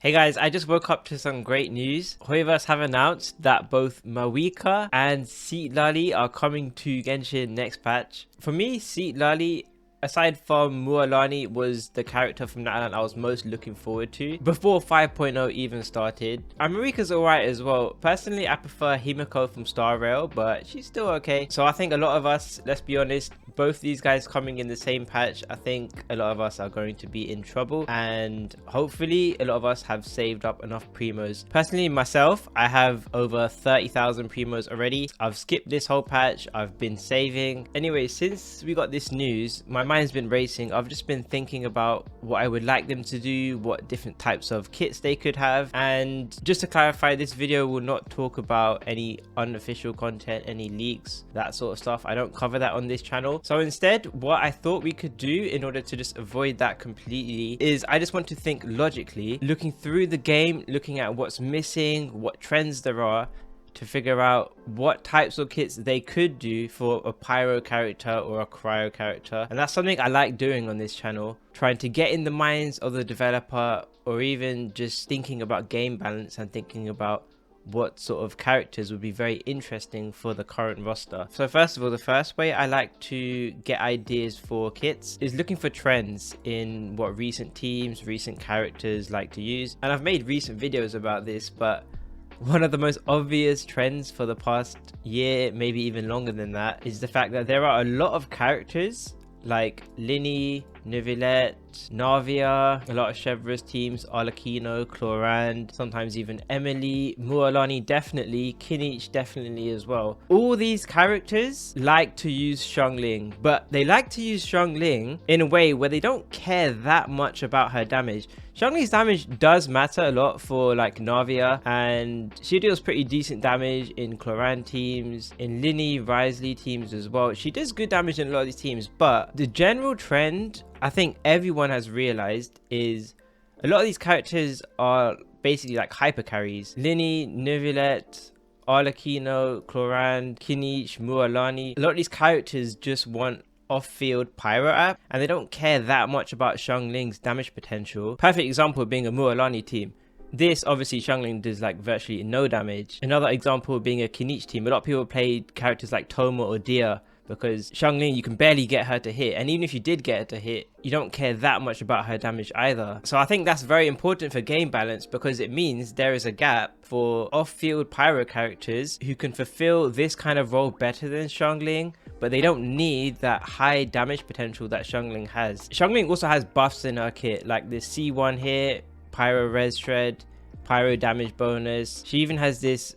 Hey guys, I just woke up to some great news. Hoyoverse have announced that both Mavuika and Citlali are coming to Genshin next patch. For me, Citlali, aside from Mualani, was the character from that island I was most looking forward to before 5.0 even started. And Marika's alright as well. Personally, I prefer Himiko from Star Rail, but she's still okay. So I think a lot of us, let's be honest, both these guys coming in the same patch, I think a lot of us are going to be in trouble, and hopefully a lot of us have saved up enough primos. Personally, myself, I have over 30,000 primos already. I've skipped this whole patch. I've been saving. Anyway, since we got this news, my mind's been racing. I've just been thinking about what I would like them to do, what different types of kits they could have. And just to clarify, this video will not talk about any unofficial content, any leaks, that sort of stuff. I don't cover that on this channel. So instead, what I thought we could do in order to just avoid that completely is I just want to think logically, looking through the game, looking at what's missing, what trends there are, to figure out what types of kits they could do for a Pyro character or a Cryo character. And that's something I like doing on this channel, trying to get in the minds of the developer, or even just thinking about game balance and thinking about what sort of characters would be very interesting for the current roster. So first of all, the first way I like to get ideas for kits is looking for trends in what recent teams, recent characters like to use. And I've made recent videos about this, but one of the most obvious trends for the past year, maybe even longer than that, is the fact that there are a lot of characters like Lini, Neuvillette, Navia, a lot of Chevre's teams, Arlecchino, Clorand, sometimes even Emily, Mualani definitely, Kinich definitely as well. All these characters like to use xiangling, but they like to use xiangling in a way where they don't care that much about her damage. xiangling's damage does matter a lot for like Navia, and she deals pretty decent damage in Clorand teams, in Lini, Risley teams as well. She does good damage in a lot of these teams, but the general trend I think everyone has realized is a lot of these characters are basically like hyper carries. Lini, Neuvillette, Arlecchino, Clorand, Kinich, Mualani. A lot of these characters just want off-field pyro app, and they don't care that much about xiangling's damage potential. Perfect example being a Mualani team. This obviously xiangling does like virtually no damage. Another example being a Kinich team. A lot of people play characters like Toma or Dia, because xiangling, you can barely get her to hit, and even if you did get her to hit, you don't care that much about her damage either. So I think that's very important for game balance, because it means there is a gap for off-field pyro characters who can fulfill this kind of role better than xiangling, but they don't need that high damage potential that xiangling has. Xiangling also has buffs in her kit, like this C1 here, Pyro Res Shred, Pyro damage bonus. She even has this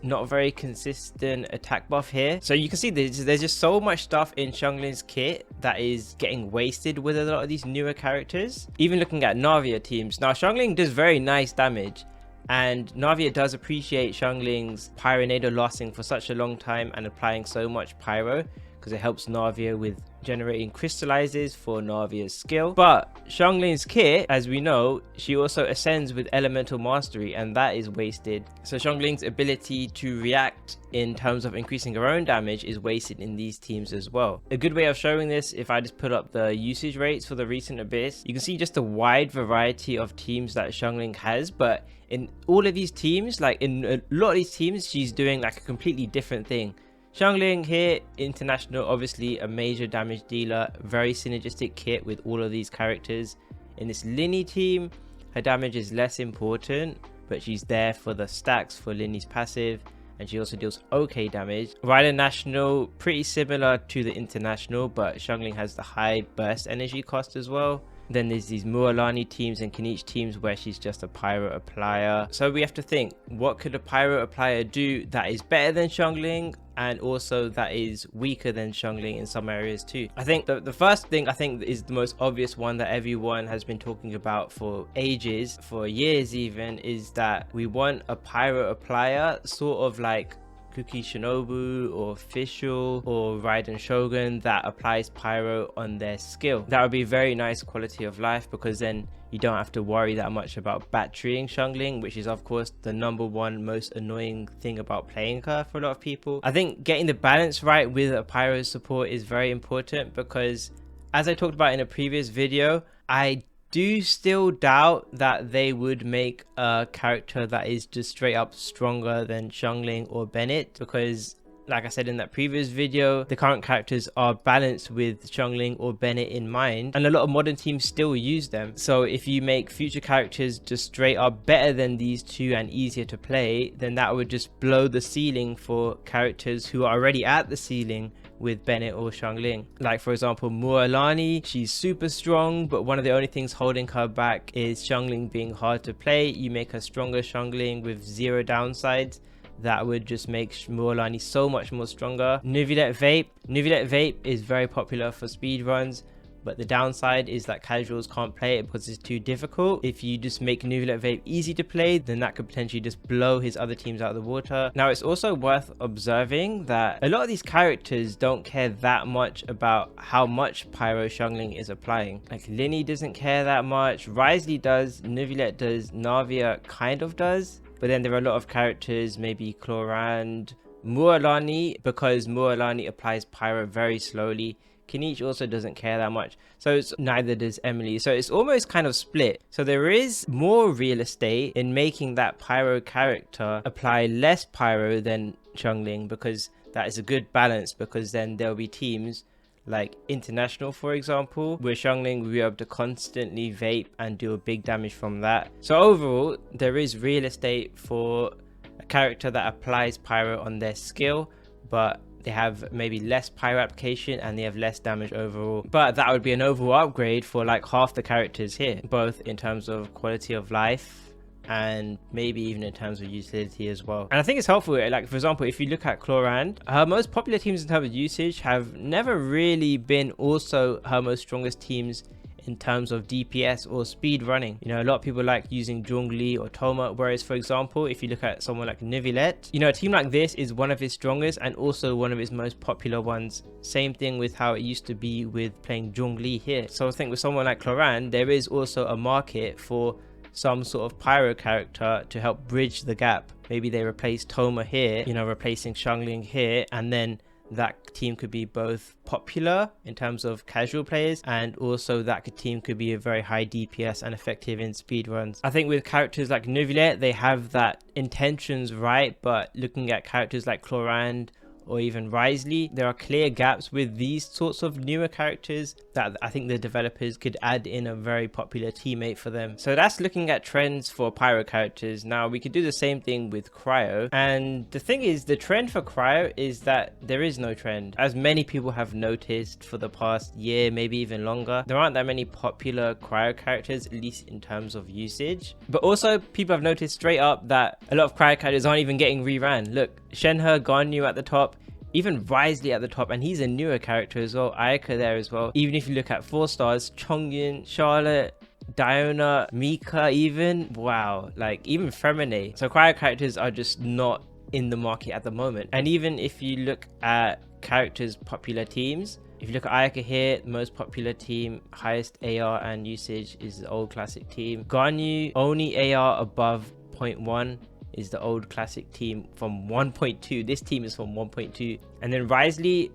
not very consistent attack buff here. So you can see there's just so much stuff in xiangling's kit that is getting wasted with a lot of these newer characters. Even looking at Navia teams, now xiangling does very nice damage, and Navia does appreciate xiangling's pyronado lasting for such a long time and applying so much pyro, because it helps Navia with generating crystallizes for Navia's skill. But xiangling's kit, as we know, she also ascends with elemental mastery, and that is wasted. So xiangling's ability to react in terms of increasing her own damage is wasted in these teams as well. A good way of showing this, if I just put up the usage rates for the recent Abyss, you can see just a wide variety of teams that xiangling has, but in all of these teams, like in a lot of these teams, she's doing like a completely different thing. xiangling here, international, obviously a major damage dealer, very synergistic kit with all of these characters. In this Lini team, her damage is less important, but she's there for the stacks for Lini's passive, and she also deals okay damage. Rider national, pretty similar to the international, but xiangling has the high burst energy cost as well. Then there's these Mualani teams and Kinich teams where she's just a pyro applier. So we have to think, what could a pyro applier do that is better than xiangling, and also that is weaker than xiangling in some areas too? I think the first thing I think is the most obvious one that everyone has been talking about for ages, for years even, is that we want a pyro applier sort of like Kuki Shinobu or Fischl or Raiden Shogun that applies pyro on their skill. That would be very nice quality of life, because then you don't have to worry that much about batterying xiangling, which is of course the #1 most annoying thing about playing her for a lot of people. I think getting the balance right with a pyro support is very important, because as I talked about in a previous video, I do still doubt that they would make a character that is just straight up stronger than xiangling or Bennett, because like I said in that previous video, the current characters are balanced with xiangling or Bennett in mind, and a lot of modern teams still use them. So if you make future characters just straight up better than these two and easier to play, then that would just blow the ceiling for characters who are already at the ceiling with Bennett or xiangling. Like for example, Mualani, she's super strong, but one of the only things holding her back is xiangling being hard to play. You make her stronger xiangling with 0 downsides, that would just make Mualani so much more stronger. Neuvillette Vape is very popular for speed runs, but the downside is that casuals can't play it because it's too difficult. If you just make Neuvillette Vape easy to play, then that could potentially just blow his other teams out of the water. Now it's also worth observing that a lot of these characters don't care that much about how much Pyro xiangling is applying. Like Linny doesn't care that much, Risley does, Neuvillette does, Navia kind of does. But then there are a lot of characters, maybe Chlorand, Mualani, because Mualani applies Pyro very slowly. Kinichi also doesn't care that much, so neither does Emily. So it's almost kind of split. So there is more real estate in making that Pyro character apply less Pyro than xiangling, because that is a good balance, because then there'll be teams like International, for example, where xiangling will be able to constantly vape and do a big damage from that. So overall, there is real estate for a character that applies Pyro on their skill, but they have maybe less Pyro application and they have less damage overall. But that would be an overall upgrade for like half the characters here, both in terms of quality of life and maybe even in terms of utility as well. And I think it's helpful, like for example, if you look at Chlorand, her most popular teams in terms of usage have never really been also her most strongest teams in terms of DPS or speed running. You know, a lot of people like using Zhongli or Toma, whereas for example, if you look at someone like Neuvillette, you know, a team like this is one of his strongest and also one of his most popular ones. Same thing with how it used to be with playing Zhongli here. So I think with someone like Chlorand, there is also a market for some sort of Pyro character to help bridge the gap. Maybe they replace Toma here, you know, replacing xiangling here, and then that team could be both popular in terms of casual players, and also that team could be a very high DPS and effective in speed runs. I think with characters like Neuvillette, they have that intentions right, but looking at characters like Chlorand or even Risley, there are clear gaps with these sorts of newer characters that I think the developers could add in a very popular teammate for them. So that's looking at trends for Pyro characters. Now we could do the same thing with Cryo, and the thing is, the trend for Cryo is that there is no trend. As many people have noticed for the past year, maybe even longer, there aren't that many popular Cryo characters, at least in terms of usage. But also people have noticed straight up that a lot of Cryo characters aren't even getting reran. Look, Shenhe, Ganyu at the top, even Risley at the top, and he's a newer character as well. Ayaka there as well. Even if you look at 4 stars, Chongyun, Charlotte, Diona, Mika even, wow, like even Femine. So Cryo characters are just not in the market at the moment. And even if you look at characters' popular teams, if you look at Ayaka here, the most popular team, highest AR and usage is the old classic team. Ganyu, only AR above 0.1 is the old classic team from 1.2. This team is from 1.2. And then Risley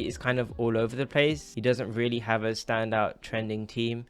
is kind of all over the place. He doesn't really have a standout trending team,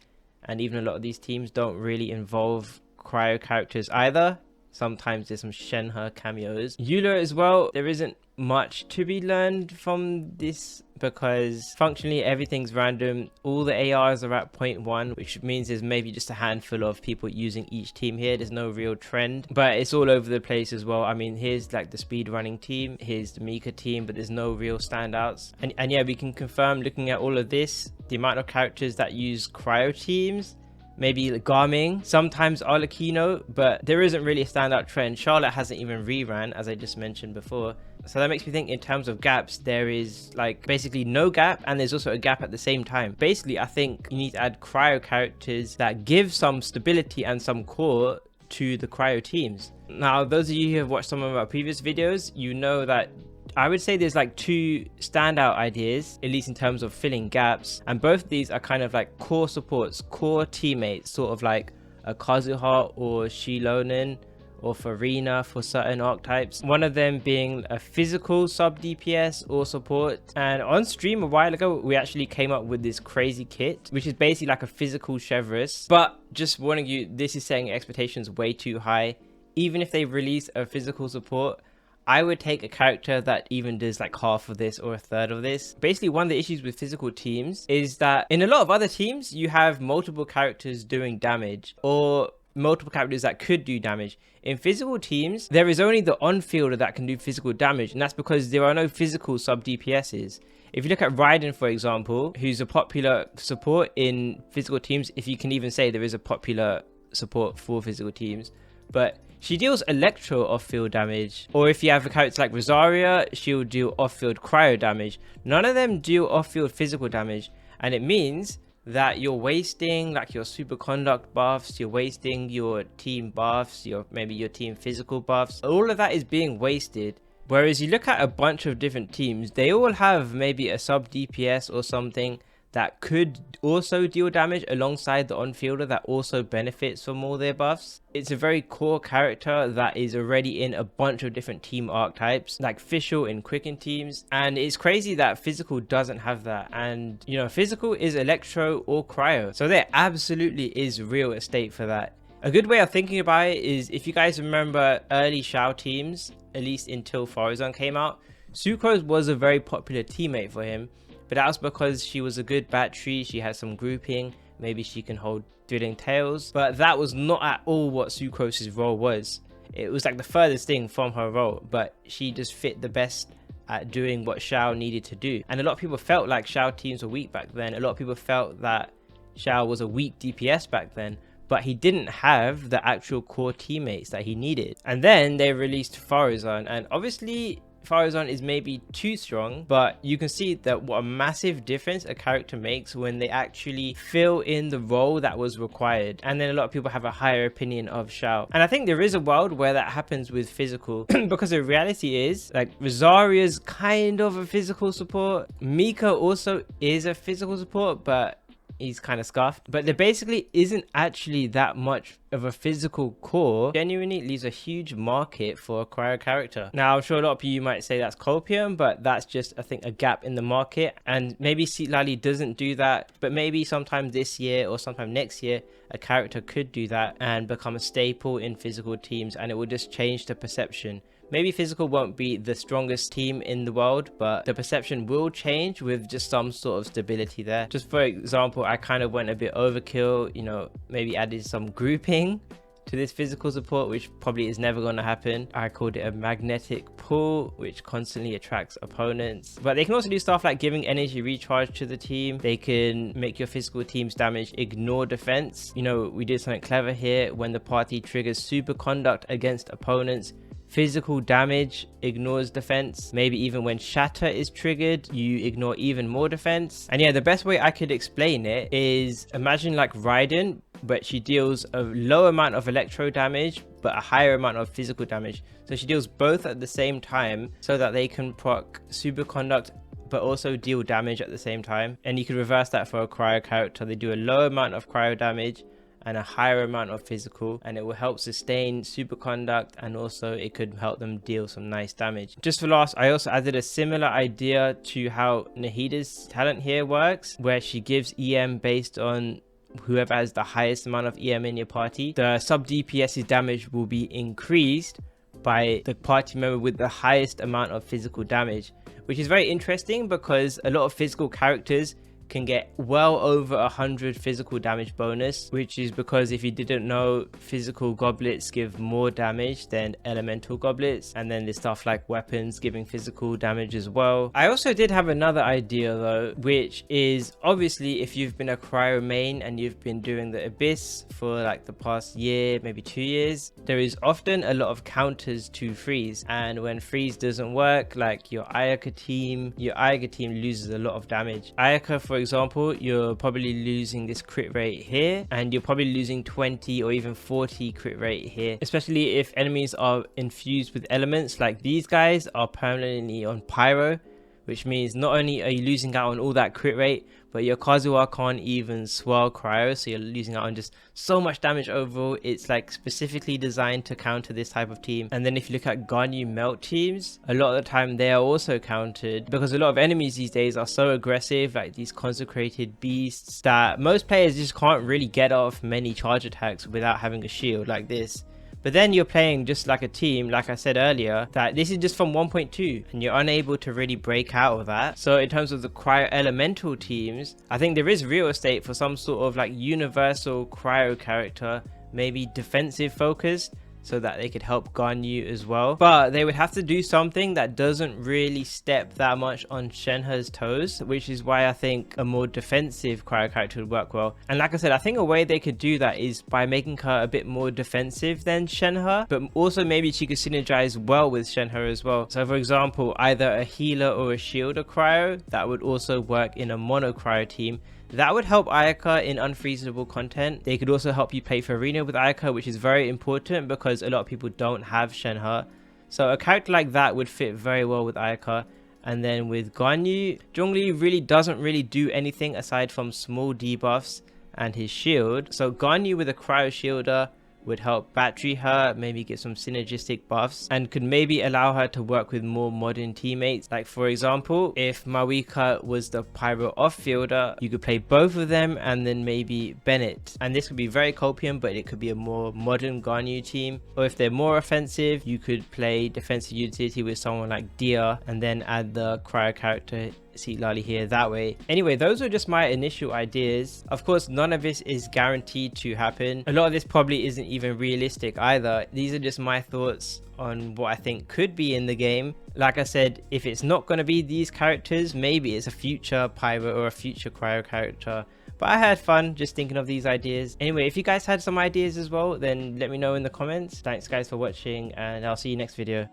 and even a lot of these teams don't really involve Cryo characters either. Sometimes there's some Shenhe cameos. Eula as well, there isn't much to be learned from this because functionally everything's random. All the ARs are at 0.1, which means there's maybe just a handful of people using each team here. There's no real trend, but it's all over the place as well. I mean, here's like the speed running team, here's the Mika team, but there's no real standouts. And yeah, we can confirm looking at all of this, the amount of characters that use Cryo teams, maybe Garming, sometimes Arlecchino, but there isn't really a standout trend. Charlotte hasn't even reran, as I just mentioned before. So that makes me think in terms of gaps, there is like basically no gap, and there's also a gap at the same time. Basically, I think you need to add Cryo characters that give some stability and some core to the Cryo teams. Now, those of you who have watched some of our previous videos, you know that I would say there's like 2 standout ideas, at least in terms of filling gaps, and both of these are kind of like core supports, core teammates, sort of like a Kazuha or Shilonen or Farina for certain archetypes. One of them being a physical sub DPS or support. And on stream a while ago, we actually came up with this crazy kit, which is basically like a physical Chevreuse. But just warning you, this is setting expectations way too high. Even if they release a physical support, I would take a character that even does like half of this or a third of this. Basically, one of the issues with physical teams is that in a lot of other teams, you have multiple characters doing damage or multiple characters that could do damage. In physical teams, there is only the on-fielder that can do physical damage, and that's because there are no physical sub DPSs. If you look at Raiden, for example, who's a popular support in physical teams, if you can even say there is a popular support for physical teams, but she deals electro off-field damage. Or if you have a character like Rosaria, she'll do off-field cryo damage. None of them do off-field physical damage, and it means that you're wasting like your superconduct buffs, you're wasting your team buffs, maybe your team physical buffs. All of that is being wasted. Whereas you look at a bunch of different teams, they all have maybe a sub DPS or something that could also deal damage alongside the on-fielder that also benefits from all their buffs. It's a very core character that is already in a bunch of different team archetypes, like Fischl in Quicken teams. And it's crazy that physical doesn't have that. And you know, physical is electro or cryo. So there absolutely is real estate for that. A good way of thinking about it is, if you guys remember early xiao teams, at least until Floral came out, Sucrose was a very popular teammate for him. But that was because she was a good battery, she had some grouping, maybe she can hold Thrilling Tales. But that was not at all what Sucrose's role was. It was like the furthest thing from her role, but she just fit the best at doing what xiao needed to do. And a lot of people felt like xiao teams were weak back then. A lot of people felt that xiao was a weak DPS back then, but he didn't have the actual core teammates that he needed. And then they released Farazan, and obviously Farazan is maybe too strong, but you can see that what a massive difference a character makes when they actually fill in the role that was required. And then a lot of people have a higher opinion of xiao, and I think there is a world where that happens with physical because the reality is, like, Rosaria's kind of a physical support, Mika also is a physical support, but he's kind of scuffed. But there basically isn't actually that much of a physical core. Genuinely leaves a huge market for a cryo character. Now, I'm sure a lot of you might say that's copium, but that's just, I think, a gap in the market. And maybe Citlali doesn't do that, but maybe sometime this year or sometime next year, a character could do that and become a staple in physical teams, and it will just change the perception. Maybe physical won't be the strongest team in the world, but the perception will change with just some sort of stability there. Just for example, I kind of went a bit overkill, you know, maybe added some grouping to this physical support, which probably is never going to happen. I called it a magnetic pull, which constantly attracts opponents. But they can also do stuff like giving energy recharge to the team. They can make your physical team's damage ignore defense. You know, we did something clever here. When the party triggers superconduct against opponents, physical damage ignores defense. Maybe even when shatter is triggered, you ignore even more defense. And yeah, the best way I could explain it is, imagine like Raiden, but she deals a low amount of electro damage but a higher amount of physical damage. So she deals both at the same time so that they can proc superconduct but also deal damage at the same time. And you could reverse that for a cryo character. They do a low amount of cryo damage and a higher amount of physical, and it will help sustain superconduct, and also it could help them deal some nice damage. Just for last, I also added a similar idea to how Nahida's talent here works, where she gives EM based on whoever has the highest amount of EM in your party. The sub DPS's damage will be increased by the party member with the highest amount of physical damage, which is very interesting because a lot of physical characters can get well over 100 physical damage bonus, which is because, if you didn't know, physical goblets give more damage than elemental goblets. And then there's stuff like weapons giving physical damage as well. I also did have another idea though, which is, obviously if you've been a cryo main and you've been doing the abyss for like the past year, maybe 2 years, there is often a lot of counters to freeze. And when freeze doesn't work, like your Ayaka team loses a lot of damage. Ayaka, for example, you're probably losing this crit rate here, and you're probably losing 20 or even 40 crit rate here, especially if enemies are infused with elements. Like these guys are permanently on pyro, which means not only are you losing out on all that crit rate, but your Kazuha can't even swirl cryo, so you're losing out on just so much damage overall. It's like specifically designed to counter this type of team. And then if you look at Ganyu melt teams, a lot of the time they are also countered because a lot of enemies these days are so aggressive, like these consecrated beasts, that most players just can't really get off many charge attacks without having a shield like this. But then you're playing just like a team, like I said earlier, that this is just from 1.2 and you're unable to really break out of that. So in terms of the cryo elemental teams, I think there is real estate for some sort of like universal cryo character, maybe defensive focused, so that they could help Ganyu as well. But they would have to do something that doesn't really step that much on Shenhe's toes, which is why I think a more defensive cryo character would work well. And like I said, I think a way they could do that is by making her a bit more defensive than Shenhe, but also maybe she could synergize well with Shenhe as well. So for example, either a healer or a shielder cryo that would also work in a mono cryo team. That would help Ayaka in unfreezable content. They could also help you play Farina with Ayaka, which is very important because a lot of people don't have Shenhe. So a character like that would fit very well with Ayaka. And then with Ganyu, Zhongli really doesn't really do anything aside from small debuffs and his shield. So Ganyu with a cryo shielder would help battery her, maybe get some synergistic buffs, and could maybe allow her to work with more modern teammates. Like for example, if Mavuika was the Pyro off-fielder, you could play both of them and then maybe Bennett. And this could be very copium, but it could be a more modern Ganyu team. Or if they're more offensive, you could play defensive utility with someone like Dia and then add the cryo character Citlali here that way. Anyway, those are just my initial ideas. Of course, none of this is guaranteed to happen. A lot of this probably isn't even realistic either. These are just my thoughts on what I think could be in the game. Like I said, if it's not going to be these characters, maybe it's a future Pyro or a future cryo character. But I had fun just thinking of these ideas. Anyway, if you guys had some ideas as well, then let me know in the comments. Thanks guys for watching, and I'll see you next video.